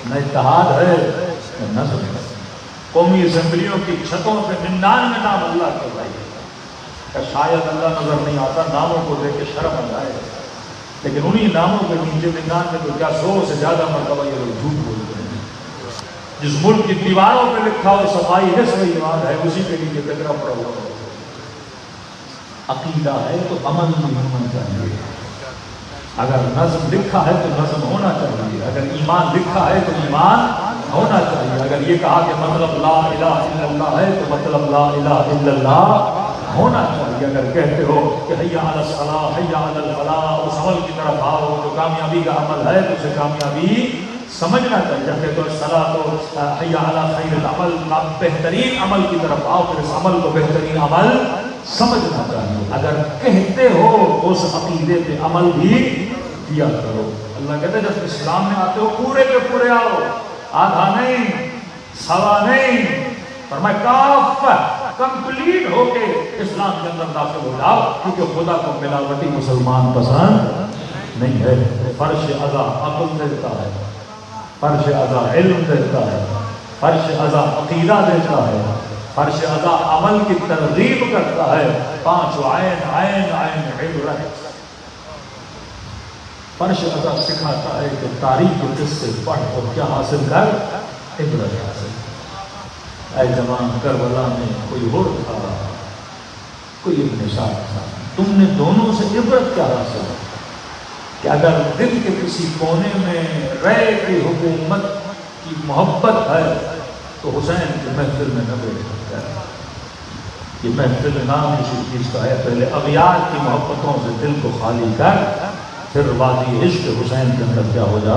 Speaker 1: نہ اتحاد ہے، نہ نظم ہے. قومی اسمبلیوں کی چھتوں پہ 99 نام اللہ کے بھائی ہے. شاید اللہ نظر نہیں آتا، ناموں کو دیکھ کے شرم آ جائے، لیکن انہی ناموں کے نیچے 99 تو کیا 100 سے زیادہ مرتبہ یہ لوگ جھوٹ بولتے ہیں. جس ملک کی دیواروں پہ لکھا ہو صفائی نصف ایمان ہے، اسی کے لیے کتنا پڑا ہوا ہے. عقیدہ ہے تو عمل بھی ہونا چاہیے. اگر نظم لکھا ہے تو نظم ہونا چاہیے، اگر ایمان لکھا ہے تو ایمان ہونا چاہیے. اگر یہ کہا کہ مطلب لا الہ الا اللہ ہے تو مطلب لا الہ الا اللہ ہونا چاہیے. اگر کہتے ہو کہ حی علی الصلاۃ حی علی الفلاح، اس عمل کی طرف آؤ جو کامیابی کا عمل ہے تو اسے کامیابی سمجھنا چاہیے جب کہ تو صلاۃ و حی علی خیر العمل، آپ بہترین عمل کی طرف آؤ، پھر اس عمل کو بہترین عمل سمجھنا چاہیے. اگر کہتے ہو اس عقیدے پہ عمل بھی کیا کرو. اللہ کہتے ہیں جب اسلام میں آتے ہو پورے کے پورے آؤ، آدھا نہیں، سوا نہیں، فرمایا کافہ کمپلیٹ ہو کے اسلام کے اندر داخل ہو جاؤ، کیونکہ خدا کو ملاوٹی مسلمان پسند نہیں ہے. فرش ادا عقل دیتا ہے، فرش ادا علم دیتا ہے، فرش ادا عقیدہ دیتا ہے، فرش ادا عمل کی ترغیب کرتا ہے. پانچ عین عین عین عبرت. فرش ادا سکھاتا ہے کہ تاریخ کے قصے پڑھ اور کیا حاصل کر، عبرت حاصل. اے جوان کربلا میں کوئی اور تھا، کوئی ابن سعد تھا، تم نے دونوں سے عبرت کیا حاصل کہ اگر دل کے کسی کونے میں رے کی حکومت کی محبت ہے تو حسین کی محفل میں نہ بیٹھ سکتا ہے. یہ محفل نام کسی چیز کا ہے. پہلے اغیار کی محبتوں سے دل کو خالی کر، پھر وادی عشق حسین کے اندر کیا ہو جا،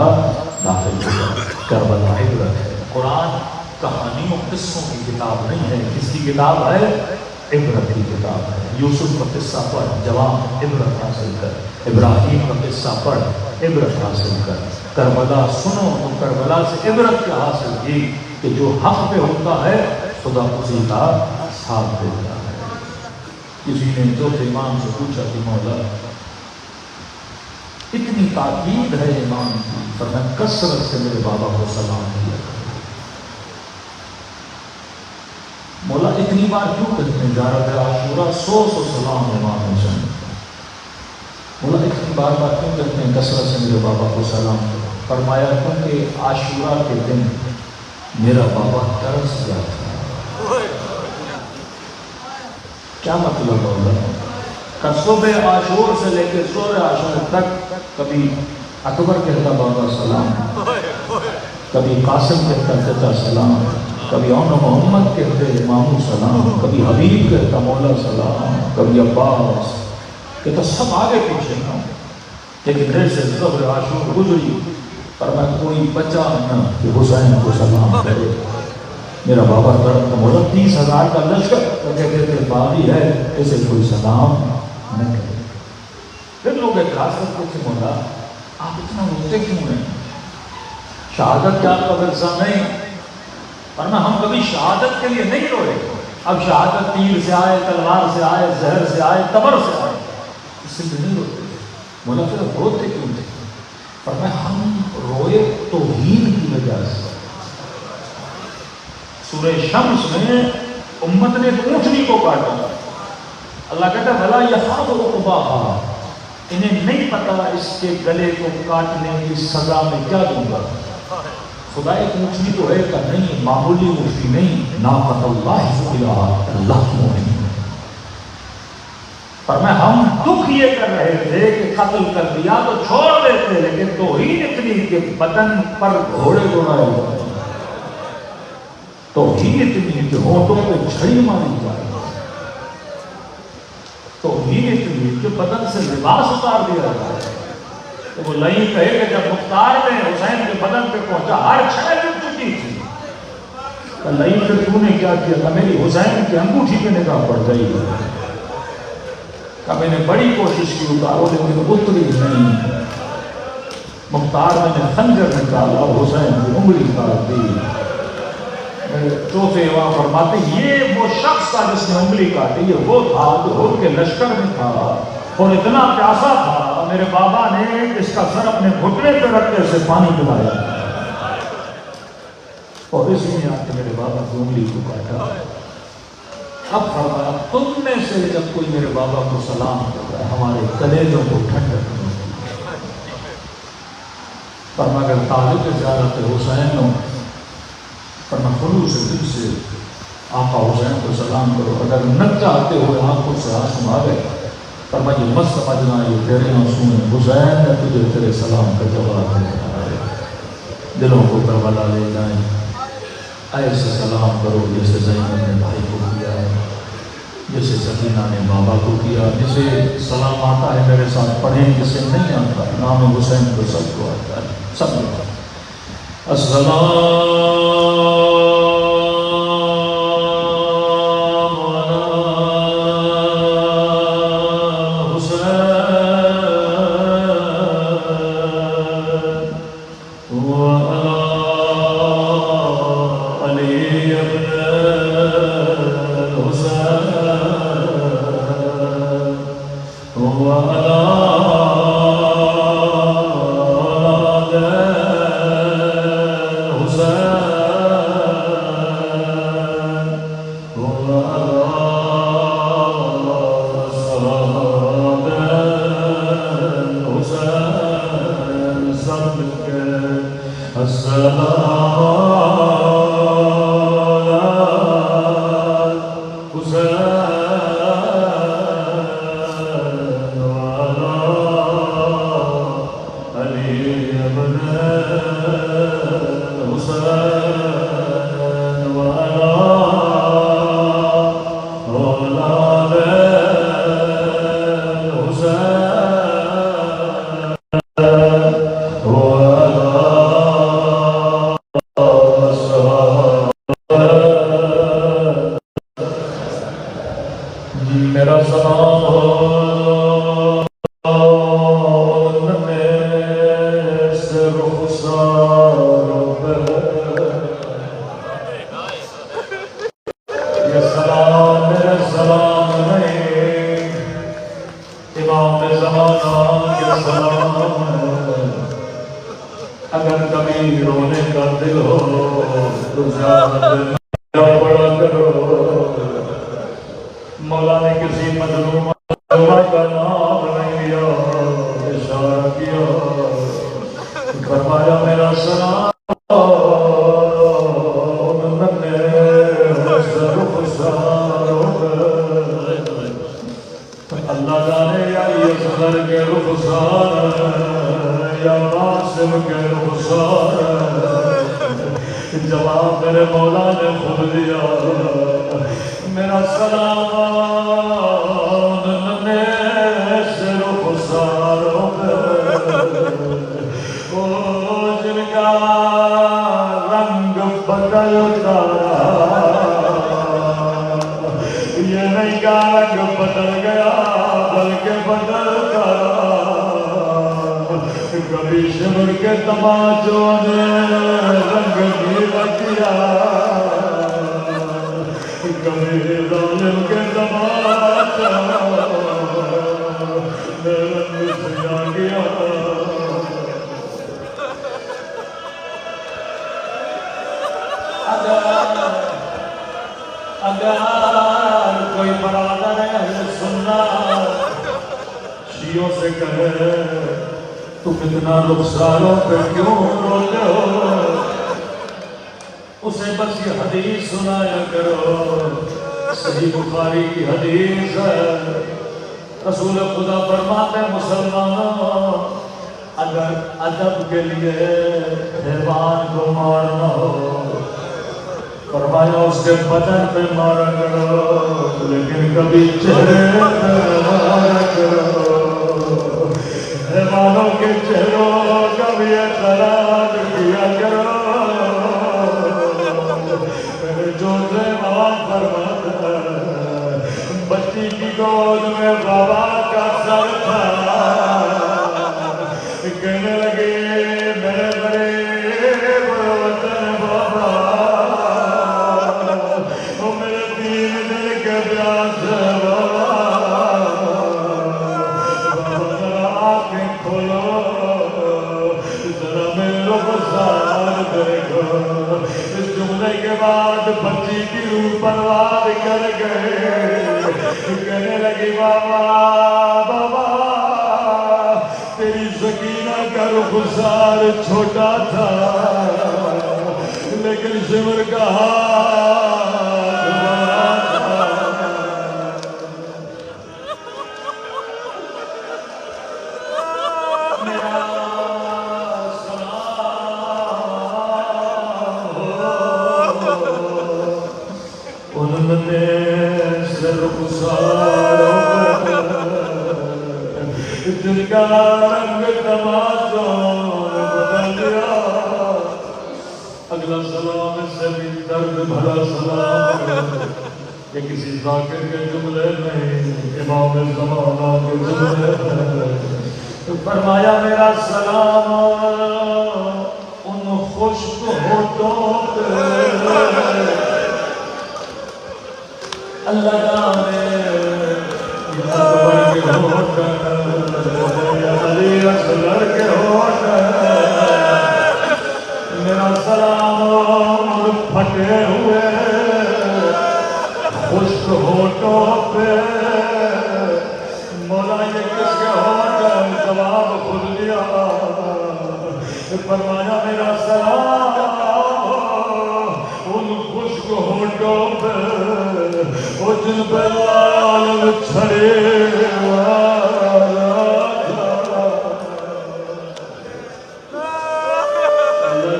Speaker 1: داخل ہو جا. کربلا عبرت ہے. قرآن کہانیوں قصوں کی کتاب نہیں ہے. کس کی کتاب ہے؟ عبرت کی کتاب ہے. یوسف کا قصہ پڑھ، جوان عبرت حاصل کر. ابراہیم کا قصہ پڑھ، عبرت حاصل کر. کربلا سنو تو کربلا سے عبرت کیا حاصل کی کہ جو حق پہ ہوتا ہے خدا اسی کا ساتھ دیتا ہے. کسی نے چوتھے امام سے پوچھا کہ مولا اتنی تاکید ہے امام کی، فرمایا کثرت سے میرے بابا کو سلام کیا. مولا اتنی بار کیوں کہتے ہیں جا رہا عاشورہ 100 سلام امام حسین. مولا اتنی بار کیوں کہتے ہیں کثرت سے میرے بابا کو سلام کرو. فرمایا کیونکہ عاشورہ کے دن میرا بابا ترس گیا تھا. کیا مطلب ہوگا؟ صبح عاشور سے لے کے سورہ عاشور تک کبھی اکبر کہتا بابا سلام، کبھی قاسم کہتا چچا سلام، کبھی اون محمد کہتے مامو سلام، کبھی حبیب کہتا مولا سلام، کبھی عباس کہتا سب آگے پیچھے نا. لیکن جیسے صبح عاشور گزری پر میں کوئی بچا نہ کہ حسین کو سلام کرے. میرا بابا تڑپ کا مولا 30,000 کا لشکر کہتے تھے باغی ہے اسے کوئی سلام نہ کرے. پھر لوگ اعتراض کرتے تھے مولا آپ اتنا روتے کیوں ہیں؟ شہادت کا آپ کا ورثہ نہیں، ورنہ ہم کبھی شہادت کے لیے نہیں روئے. اب شہادت تیر سے آئے، تلوار سے آئے، زہر سے آئے، تبر سے آئے، اس سے نہیں روتے. مولا پھر روتے کیوں تھے؟ فرمایا ہم روئے توہین کی وجہ سے. سورہ شمس میں امت نے اونٹنی کو کاٹا. اللہ کہتا ہے بھلا یخاف عقباہا، انہیں نہیں پتا اس کے گلے کو کاٹنے کی سزا میں کیا دوں گا. خدا ایک اونٹنی تو ہے کہ نہیں، معمولی اونٹنی نہیں، ناقۃ اللہ الہ، اللہ کی اونٹنی. فرمایا ہم دکھ یہ کر رہے تھے کہ قتل کر دیا تو چھوڑ دیتے، لیکن توہین اتنی کہ بدن پر گھوڑے دوڑائے ہوئے، توہین اتنی کہ ہونٹوں پہ چھڑی ماری جائے، توہین اتنی کہ بدن سے لباس اتار دیا جائے. تو وہ لئی کہے کہ جب مختار نے حسین کے بدن پہ پہنچا ہر چھڑے لگ چکی تھی. لئی پھر تو نے کیا کیا تھا؟ میری حسین کی انگوٹھی پہ نگاہ پڑ گئی. میں نے بڑی کوشش کی اتارو لیکن اتری نہیں. مختار میں نے خنجر نکالا اور حسین کی انگلی کاٹ دی. چوتھے امام فرماتے یہ وہ شخص تھا جس نے انگلی کاٹی، یہ وہ تھا جو ہر کے لشکر میں تھا اور اتنا پیاسا تھا میرے بابا نے اس کا سر اپنے گھٹنے پہ رکھ کے اسے پانی پلایا اور اس میں آ کے میرے بابا کی انگلی کو کاٹا. اب فرمایا تم میں سے جب کوئی میرے بابا کو سلام کرتا ہے ہمارے کلیجوں کو ٹھنڈک ملتی. فرمایا اگر طالب زیارت حسین ہو فرما خلوص دل سے آقا حسین کو سلام کرو. اگر نہ چاہتے ہوئے آنکھوں سے آنسو آ گئے فرما یہ مت سمجھنا یہ تیرے آنسو ہیں، حسین نے تجھے تیرے سلام کا جواب دیا. دلوں کو کربلا لے جائیں، ایسے سلام کرو جیسے زینب نے بھائی کو کیا، جیسے سکینہ نے بابا کو کیا. جسے سلام آتا ہے میرے ساتھ پڑھیں، جسے نہیں آتا نام حسین کو سب کو آتا ہے، سب کو. اگلا سلام اس سے بھی درد بھرا سلام کہ کسی ذاکر کے جملے نہیں، امام زمانہ کے جملے نہیں۔ فرمایا میرا سلام ان خشک ہونٹوں پہ اللہ جانے اکبر کے ہوٹ یا علی اصغر کے ہوٹ، میرا سلام پھٹے ہوئے خشک ہوٹوں پہ، مولا یہ کس کے ہوٹ ہے؟ جواب خود لیا، فرمایا میرا سلام ان خشک ہوٹوں پہ وہ جن پہ لال چھڑے اللہ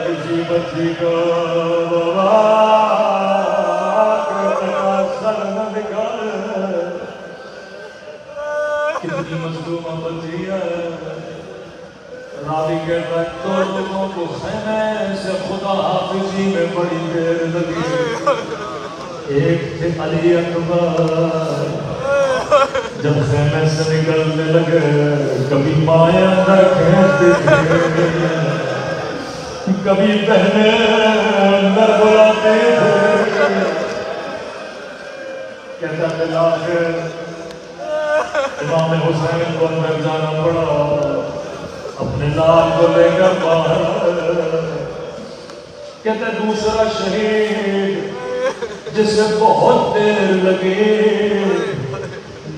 Speaker 1: کسی بچی کو سر نہ دکھائے، کتنی مظلومہ بچی ہے۔ راوی کہتا ہے دو لوگوں کو خیمے سے خدا حافظی میں بڑی دیر لگی، ایک تھے علی اکبر، جب خیمے سے نکلنے لگے کبھی مائیں اندر کھینچتی تھی، کبھی بہنیں اندر بلاتے تھے، کہتا بلاخر امام حسین کو اندر جانا پڑا اپنے لال کو لے کر باہر۔ کہتے دوسرا شہید جسے بہت دیر لگی،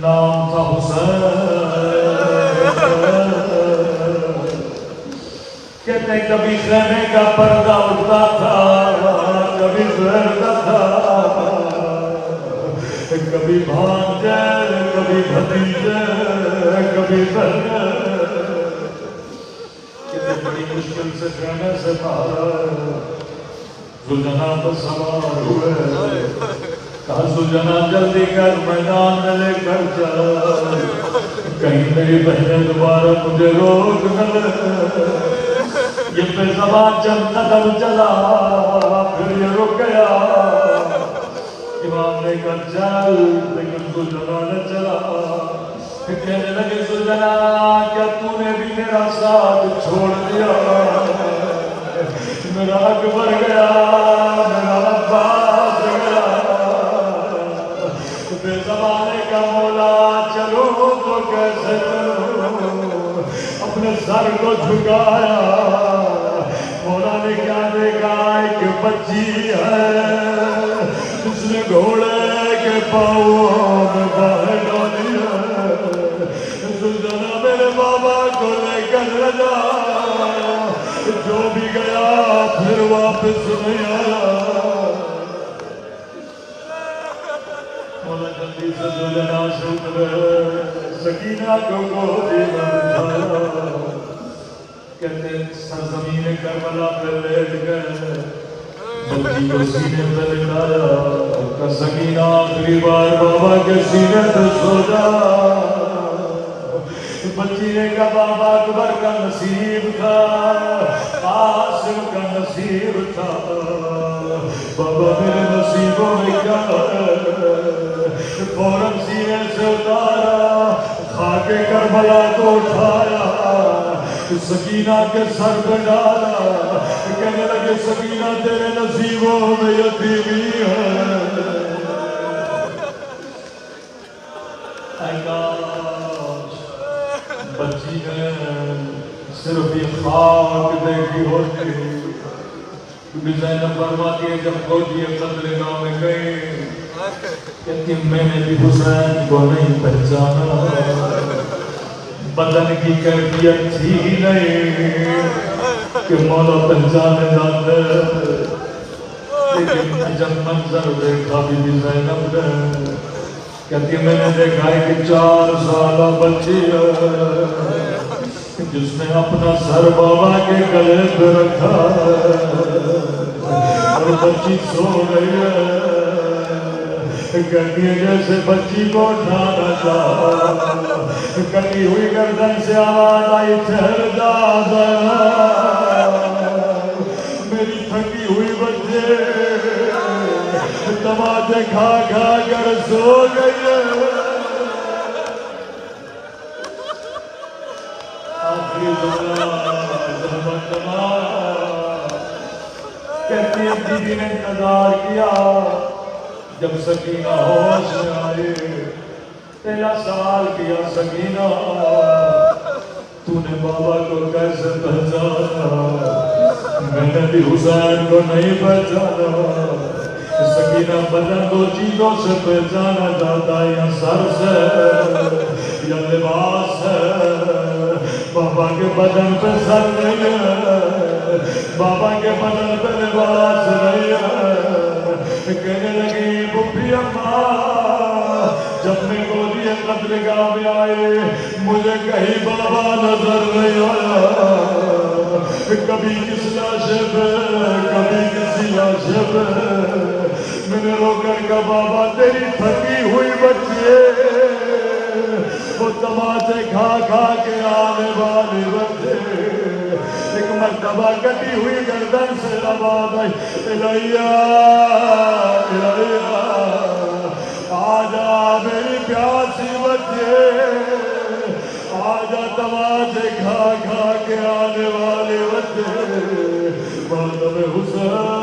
Speaker 1: نام تھا حسین، کہتے کبھی خیمے کا پردہ اٹھتا تھا، کبھی بھرتا تھا، کبھی بھانجے کبھی بھتیجے کبھی بہن، بڑی مشکل سے خیمے سے باہر زلجنا پر سوار ہوئے، کہا زلجنا جلدی کر میدان میں لے کر چل، کہیں میری بہنیں دوبارہ مجھے روک نہ لے۔ یہ بے زبان چند قدم چلا پھر یہ رک گیا، امام نے کہا چل، لیکن زلجنا نے چلا۔ کہنے لگے زلجنا کیا تو نے بھی میرا ساتھ چھوڑ دیا؟ میرا اکبر گیا، میرا عباس گیا، بے زمانے کا مولا چلو تو کیسے چلو؟ اپنے سر کو جھکایا، مولا نے کیا دیکھا؟ ایک بچی ہے جس نے گھوڑے کے پاؤں میں باہر ڈالی ہے، زلجنا میرے بابا کو لے کر رجا، جو بھی گیا پھر واپس نہیں آیا۔ مولا جلدی سے زلجنا سے اترے، سکینہ کو گودی میں اٹھایا، کہتے سرزمین کربلا پہ لیٹ گئے، بچی کو سینے پہ لٹایا، کہ سکینہ آخری بار بابا کے سینے پہ سو جا۔ بچی نے کہا بابا اکبر کا نصیب تھا، قاسم کا نصیب تھا، بابا میرے نصیبوں میں کیا ہے؟ فوراً سینے سے اتارا، خاک کربلا کو اٹھایا، سکینہ کے سر پہ ڈالا، کہنے لگے سکینہ تیرے نصیبوں میں یتیمی ہے۔ بچی نے صرف یہ خاک دیکھی ہوتی، کیونکہ زینب فرماتی ہے جب فوجی قتل گاہ میں گئے، کہتی میں نے بھی حسین کو نہیں پہچانا، بدن کی کیفیت تھی نہیں کہ مولا پہچانے جاتے، لیکن جب منظر دیکھا بی بی زینب نے، کہتی میں نے دیکھا ہے کہ 4 سالہ بچی ہے جس نے اپنا سر بابا کے گلے پہ رکھا ہے اور بچی سو رہی ہے، کہتی ہے جیسے بچی کو اٹھانا چاہا، کٹی ہوئی گردن سے آواز آئی ٹھہر جا ذرا، میری تھکی ہوئی
Speaker 2: تماچے کھا کھا کر سو گئی ہے آخری کہتی ہے بی بی نے انتظار کیا جب سکینہ ہوش میں آئے پہلا سوال کیا سکینہ تو نے بابا کو کیسے پہچانا میں نے بھی حسین کو نہیں پہچانا سکینہ بدن دو چیزوں سے پہچانا جاتا ہے یا سر سے یا لباس ہے بابا کے بدن پہ سر نہیں ہے بابا کے بدن پہ لباس نہیں ہے کہنے لگی بھوپی اماں جب میں گودی قتل گاہ میں آئے مجھے کہیں بابا نظر نہیں آیا کبھی کس لاشے پہ کبھی کسی لاشے پہ میں نے رو کر کہا بابا تیری تھکی ہوئی بچی وہ تماچے کھا کھا کے آنے والے بچے ایک مرتبہ کٹی ہوئی گردن سے آواز آئی الہیہ الہیہ آجا میری پیاسی بچے آجا تماچے کھا کھا کے آنے والے بچے ماتم حسین